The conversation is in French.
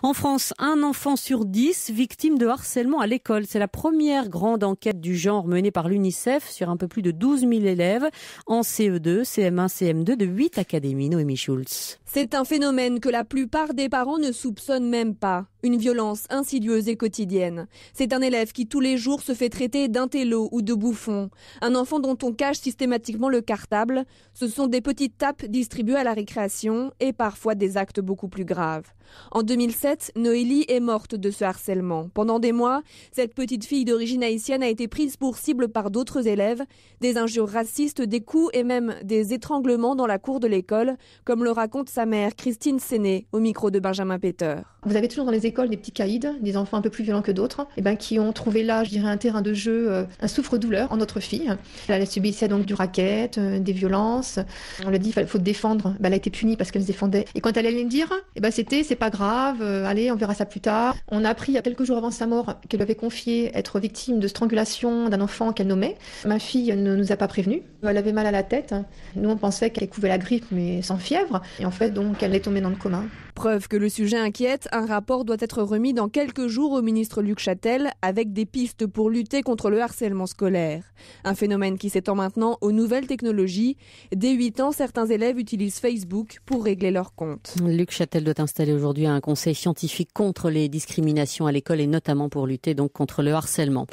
En France, un enfant sur 10 victime de harcèlement à l'école. C'est la première grande enquête du genre menée par l'UNICEF sur un peu plus de 12 000 élèves en CE2, CM1, CM2 de 8 académies. Noémie Schulz. C'est un phénomène que la plupart des parents ne soupçonnent même pas. Une violence insidieuse et quotidienne. C'est un élève qui tous les jours se fait traiter d'intello ou de bouffon. Un enfant dont on cache systématiquement le cartable. Ce sont des petites tapes distribuées à la récréation et parfois des actes beaucoup plus graves. En 2007, Noélie est morte de ce harcèlement. Pendant des mois, cette petite fille d'origine haïtienne a été prise pour cible par d'autres élèves. Des injures racistes, des coups et même des étranglements dans la cour de l'école, comme le raconte sa mère, Christine Séné, au micro de Benjamin Peter. Vous avez toujours dans les écoles des petits caïds, des enfants un peu plus violents que d'autres, qui ont trouvé là, je dirais, un terrain de jeu, un souffre-douleur en notre fille. Elle subissait donc du racket, des violences. On lui a dit qu'il faut te défendre. Elle a été punie parce qu'elle se défendait. Et quand elle allait me dire, c'est pas grave, allez, on verra ça plus tard. On a appris il y a quelques jours avant sa mort qu'elle avait confié être victime de strangulation d'un enfant qu'elle nommait. Ma fille ne nous a pas prévenus. Elle avait mal à la tête. Nous, on pensait qu'elle couvait la grippe, mais sans fièvre. Et en fait, donc, elle est tombée dans le coma. Preuve que le sujet inquiète, un rapport doit être remis dans quelques jours au ministre Luc Châtel avec des pistes pour lutter contre le harcèlement scolaire. Un phénomène qui s'étend maintenant aux nouvelles technologies. Dès 8 ans, certains élèves utilisent Facebook pour régler leurs comptes. Luc Châtel doit installer aujourd'hui un conseil scientifique contre les discriminations à l'école et notamment pour lutter donc contre le harcèlement.